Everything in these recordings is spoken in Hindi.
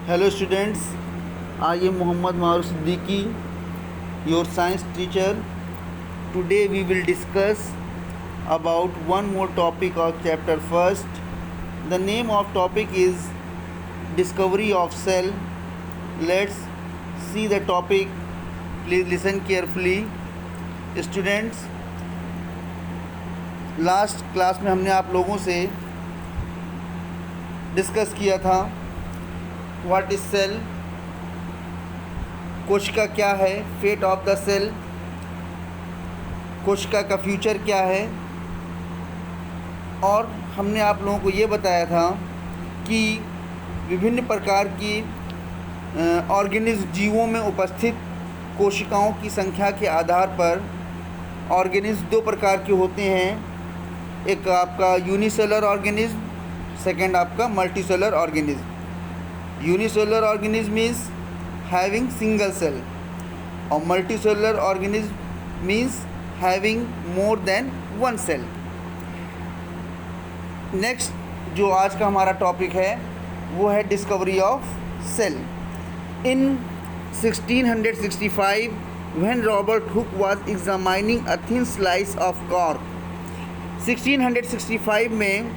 Hello students, I am Muhammad Maruf Siddiqui, your science teacher. Today we will discuss about one more topic of chapter first. The name of topic is Discovery of Cell. Let's see the topic. Please listen carefully. Students, last class में हमने आप लोगों से डिस्कस किया था व्हाट इज सेल, कोशिका क्या है, फेट ऑफ द सेल, कोशिका का फ्यूचर क्या है। और हमने आप लोगों को ये बताया था कि विभिन्न प्रकार की ऑर्गेनिज्म जीवों में उपस्थित कोशिकाओं की संख्या के आधार पर ऑर्गेनिज्म दो प्रकार के होते हैं। एक आपका यूनिसेलर ऑर्गेनिज्म, सेकंड आपका multicellular organism. Unicellular organism means having single cell और multicellular organism means having more than one cell. Next जो आज का हमारा टॉपिक है वो है discovery of cell. In 1665 when Robert Hooke was examining a thin slice of cork, 1665 में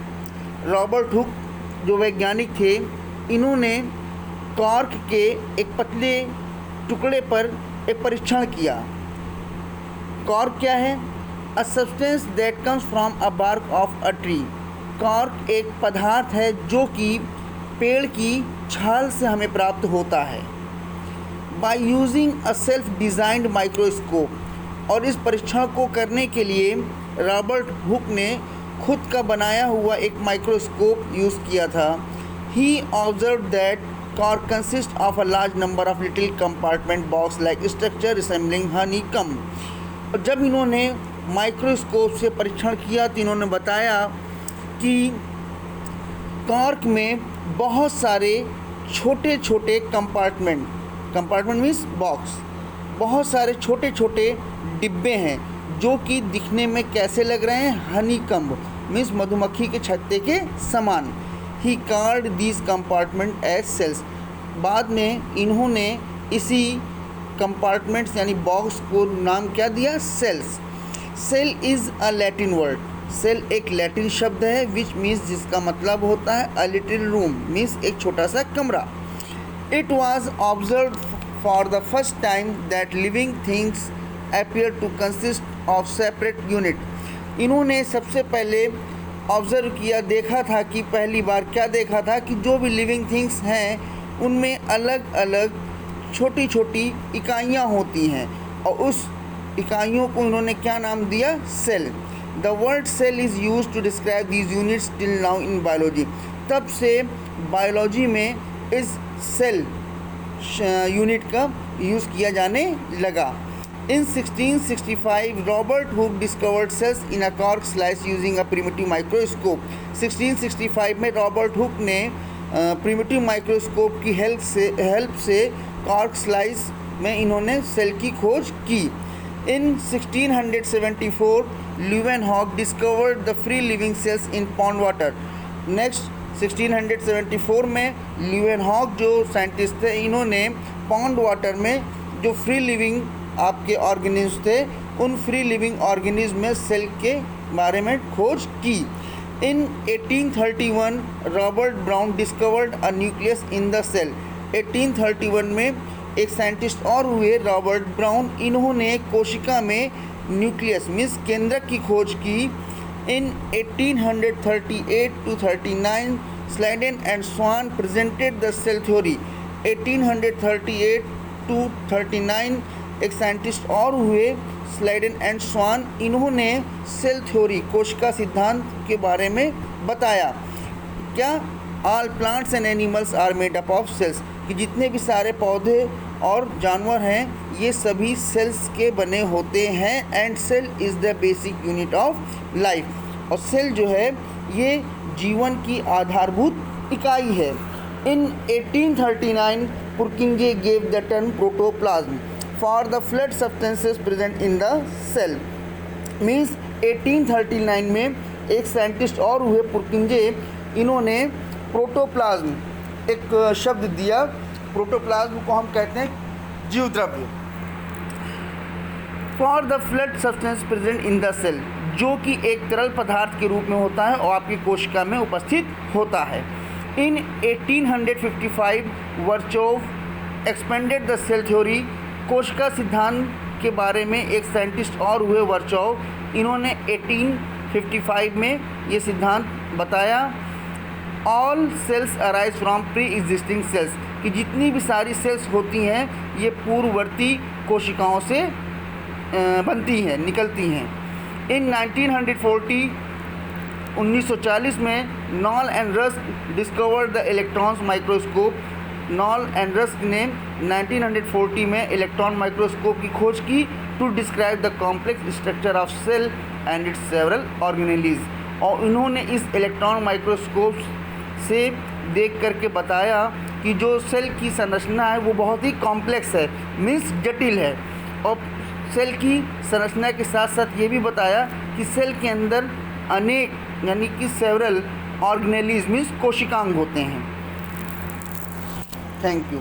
रॉबर्ट हुक जो वैज्ञानिक थे, इन्होंने कॉर्क के एक पतले टुकड़े पर एक परीक्षण किया। कॉर्क क्या है? A substance that comes from a bark of a tree. Cork एक पदार्थ है जो कि पेड़ की छाल से हमें प्राप्त होता है। By using a self designed microscope, और इस परीक्षण को करने के लिए रॉबर्ट हुक ने खुद का बनाया हुआ एक माइक्रोस्कोप यूज़ किया था। He observed that cork consists of a large number of little compartment box-like structure resembling honeycomb। और जब इन्होंने माइक्रोस्कोप से परीक्षण किया तो इन्होंने बताया कि कॉर्क में बहुत सारे छोटे छोटे कंपार्टमेंट मीन्स बॉक्स, बहुत सारे छोटे छोटे डिब्बे हैं जो कि दिखने में कैसे लग रहे हैं? हनीकम्ब मीन्स मधुमक्खी के छत्ते के समान। He called these compartment as cells. बाद में इन्होंने इसी कंपार्टमेंट्स यानी बॉक्स को नाम क्या दिया? Cells. Cell is a Latin word. Cell एक लैटिन शब्द है विच मीन्स, जिसका मतलब होता है अ लिटिल रूम मीन्स एक छोटा सा कमरा। It was observe for the first time that living things appear to consist of separate unit। इन्होंने सबसे पहले ऑब्ज़र्व किया, देखा था कि पहली बार क्या देखा था कि जो भी लिविंग थिंग्स हैं उनमें अलग अलग छोटी छोटी इकाइयाँ होती हैं, और उस इकाइयों को इन्होंने क्या नाम दिया? Cell. The word cell is use to describe these units till now in biology. तब से बायोलॉजी में इस सेल यूनिट का यूज़ किया जाने लगा। In 1665, Robert Hooke discovered cells in a cork slice using a primitive microscope। 1665 में रॉबर्ट हुक ने प्रिमिटिव माइक्रोस्कोप की हेल्प से कॉर्क स्लाइस में इन्होंने सेल की खोज की। In 1674, Leeuwenhoek discovered the free living cells in pond water। Next 1674 में ल्यूवेनहॉक जो साइंटिस्ट थे, इन्होंने पॉन्ड वाटर में जो फ्री लिविंग आपके ऑर्गेनिज्म थे, उन फ्री लिविंग ऑर्गेनिज्म में सेल के बारे में खोज की। In 1831 Robert Brown discovered a nucleus in the cell. 1831 में एक साइंटिस्ट और हुए, रॉबर्ट ब्राउन। इन्होंने कोशिका में न्यूक्लियस मीन्स केंद्रक की खोज की। In 1838 to 39 Schleiden and Schwann presented the cell theory. 1838 to 39 एक साइंटिस्ट और हुए, स्लाइडेन एंड स्वान। इन्होंने सेल थ्योरी कोशिका सिद्धांत के बारे में बताया। क्या? All plants and animals are made up of cells, कि जितने भी सारे पौधे और जानवर हैं ये सभी सेल्स के बने होते हैं। And cell is the basic unit of life, और सेल जो है ये जीवन की आधारभूत इकाई है। In 1839 Purkinje gave the term protoplasm for the fluid substances present in the cell. Means 1839 में एक साइंटिस्ट और हुए पुरकिंजे, इन्होंने प्रोटोप्लाज्म एक शब्द दिया, प्रोटोप्लाज्म को हम कहते हैं जीव द्रव्य। For the fluid substance present in the cell, जो कि एक तरल पदार्थ के रूप में होता है और आपकी कोशिका में उपस्थित होता है। इन 1855 वर्चोव एक्सपेंडेड द सेल थ्योरी, कोशिका सिद्धांत के बारे में एक साइंटिस्ट और हुए वर्चोव, इन्होंने 1855 में ये सिद्धांत बताया। All cells arise from pre existing cells, कि जितनी भी सारी सेल्स होती हैं ये पूर्ववर्ती कोशिकाओं से बनती हैं, निकलती हैं। इन 1940 में Knoll and Ruska discovered the electrons microscope. Knoll and Ruska ने 1940 में इलेक्ट्रॉन माइक्रोस्कोप की खोज की to describe the complex structure of cell and its several organelles. और इन्होंने इस इलेक्ट्रॉन माइक्रोस्कोप से देख करके बताया कि जो सेल की संरचना है वो बहुत ही कॉम्प्लेक्स है, मीन्स जटिल है। और सेल की संरचना के साथ साथ ये भी बताया कि सेल के अंदर अनेक यानी कि सेवरल ऑर्गेनेलीज मीन्स कोशिकांग होते हैं। Thank you.